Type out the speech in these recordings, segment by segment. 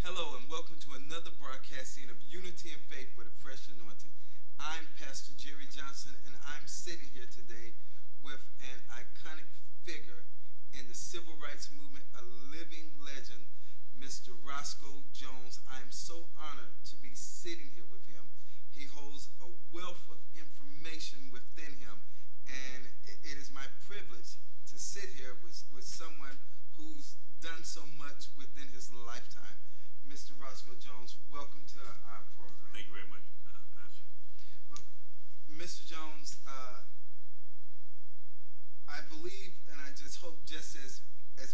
Hello and welcome to another broadcasting of Unity and Faith with a Fresh Anointing. I'm Pastor Jerry Johnson and I'm sitting here today with an iconic figure in the civil rights movement, a living legend, Mr. Roseco Jones. I am so honored to be sitting here with him. He holds a wealth of information within him, and it is my privilege to sit here with someone who's done so much within his lifetime. Mr. Roseco Jones, welcome to our program. Thank you very much, Pastor. Well, Mr. Jones, I believe, and I just hope, just as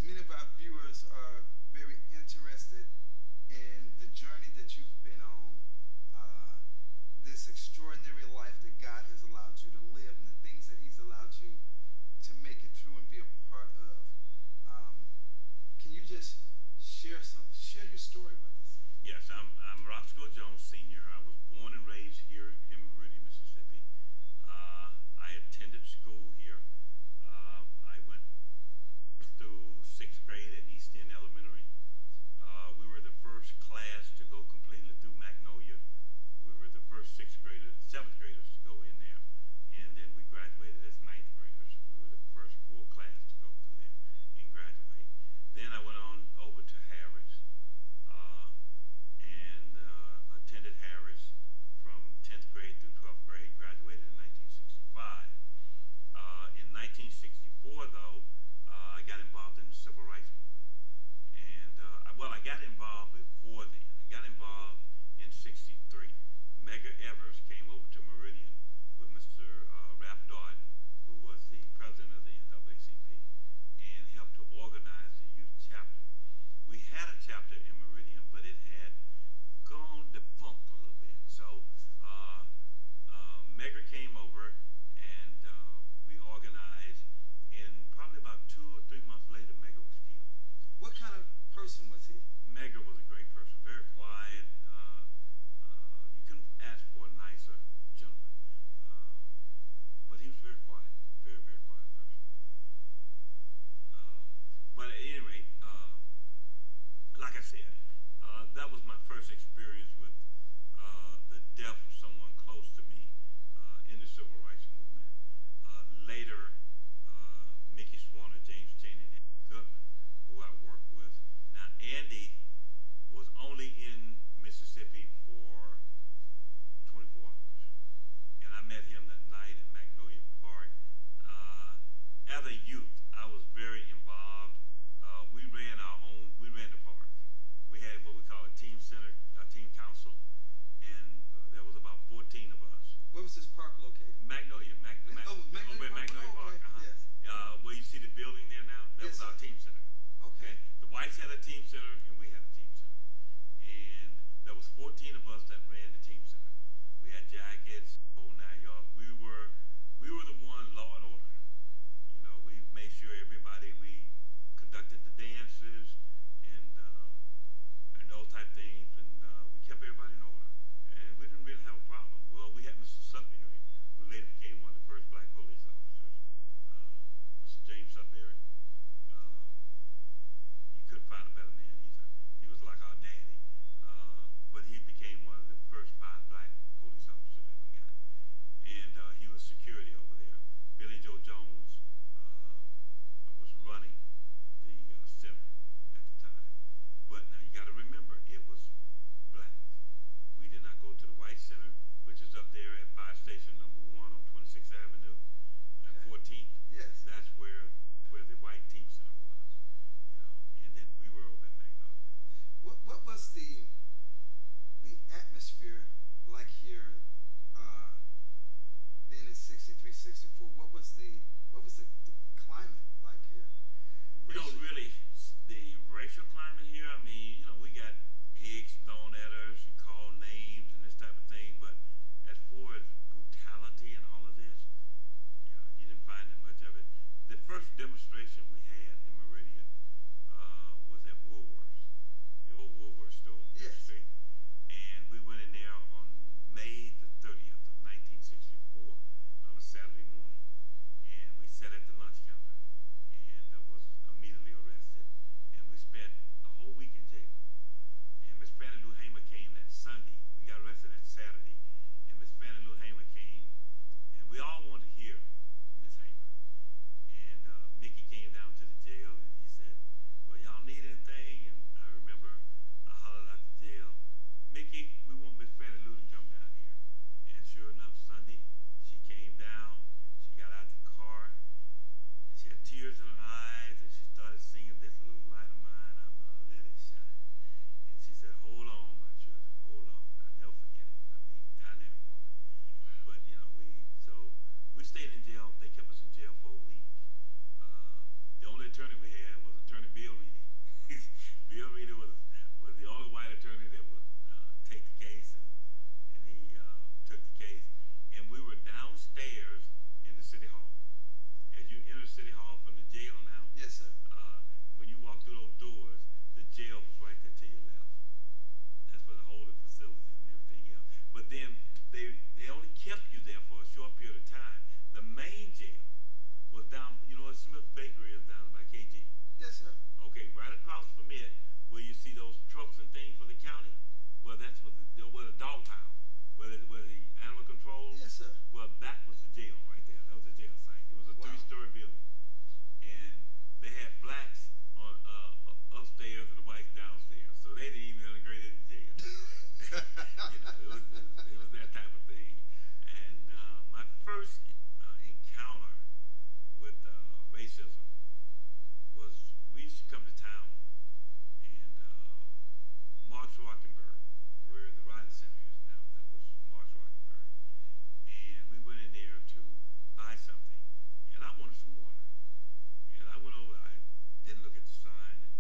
many of our viewers are very interested in the journey that you've been on, this extraordinary life that God has allowed you to live, and the things that He's allowed you to make it through and be a part of. Can you just share your story with us? Yes, I'm Roseco Jones Sr. I was born and raised here in Meridian, Mississippi. I attended school here. I went through 6th grade at East End Elementary. We were the first class to go completely through Magnolia. We were the first 7th graders to go in there, and then we graduated as 9th graders. We were the first full class to go through there and graduate. Then I went on over to Harris and attended Harris from 10th grade through 12th grade, graduated in 1965. In 1964, though, I got involved in the civil rights movement. And, I got involved before then. I got involved in 63. Medgar Evers came over to Meridian with Mr. Ralph Darden, who was the president of the NAACP, and helped to organize the youth chapter. We had a chapter in Meridian, but it had gone defunct a little bit. So Medgar came over and we organized, and probably about 2 or 3 months later, Medgar was killed. What kind of person was he? Medgar was a great person, very quiet. You couldn't ask for a nicer gentleman. But he was very quiet, very, very quiet person. But at any rate, like I said, that was my first experience with the death of someone close to me in the civil rights movement. Later, Mickey Swanner, James Chaney, and Andy Goodman, who I worked with. Now, Andy was only in Mississippi for 24 hours. And I met him that night at Magnolia Park. As a youth, I was very involved. We ran the park. We had what we call a team center, a team council, and there was about 14 of us. Where was this park located? Magnolia. Magnolia Park. Yes. Where you see the building there now, that was our team center. Okay. The whites had a team center, and we had a team center. And there was 14 of us that ran the team center. We had jackets, whole 9 yards. We were the one, law and order. You know, we made sure we conducted the dances and those type things, and we kept everybody in order. And we didn't really have a problem. Well, we had Mr. Sudbury, who later became one of the first black police officers. Mr. James Sudbury. You couldn't find a better man either. He was like our daddy. But he became one of the first 5 black police officers that we got. And he was security over there. Billy Joe Jones was running the center at the time. But now you got to remember, it was black. We did not go to the white center, which is up there at Fire Station number 1 on 26th Avenue and 14th. Yes. That's where the white team center was. You know, and then we were over at Magnolia. What was the atmosphere like here then in 63, 64? What was the climate like here? You know, really, the racial climate here, I mean, you know, we got eggs thrown at us and called names and this type of thing, but as far as brutality and all of this, yeah, you didn't find that much of it. The first demonstration we had in Meridian was at Woolworth's, the old Woolworth store on Fifth Street, and we went in there on May the 30th of 1964 on a Saturday morning, and we sat at the lunch counter and was immediately arrested, and we spent a whole week in jail. those trucks and things for the county. Well, that's what the dog pound, where the animal control. Yes, sir. Well, that was the jail right there. That was the jail site. It was a Wow. three-story building, and they had blacks on upstairs and the whites downstairs. So they didn't even integrate in the jail. It was that type of thing. And my first encounter with racism was we used to come to town, and Mark's Rockenberg, where the Riding Center is now, that was Mark's Rockenberg. And we went in there to buy something, and I wanted some water. And I went over, I didn't look at the sign, and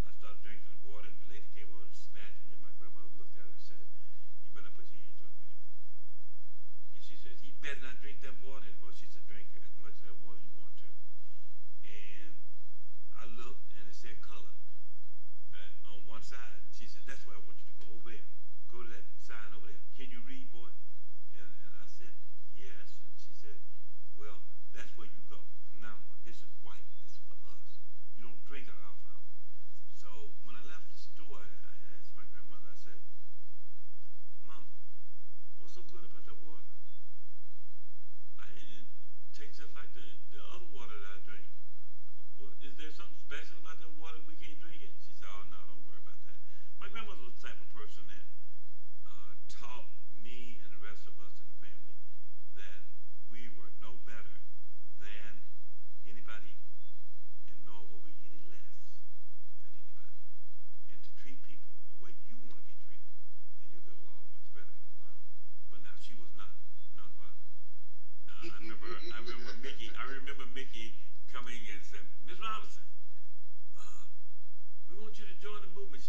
I started drinking the water, and the lady came over and smacked me, and my grandmother looked at her and said, "You better not put your hands on me anymore." And she says, "You better not drink that water anymore." She said, "Drink as much of that water you want to." And I looked, and it said colored on one side. And she said, "That's where I want you to go, over there. Go to that sign over there. Can you read, boy?" And I said, "Yes." And she said, "Well, that's where you go from now on. This is white. This is for us. You don't drink out of our fountain." So when I left the store, I asked my grandmother, I said, "Mama, what's so good about that water? It tastes just like the other water that I drink. Is there something special about that water we can't drink it?" She said, "Oh, no, don't worry about that." My grandmother was the type of person that taught me and the rest of us in the family that we were no better than anybody, and nor were we any less than anybody. And to treat people the way you want to be treated, and you'll get along much better in the world. But now she was not nonviolent. I remember Mickey coming and said, "Miss Robinson, we want you to join the movement."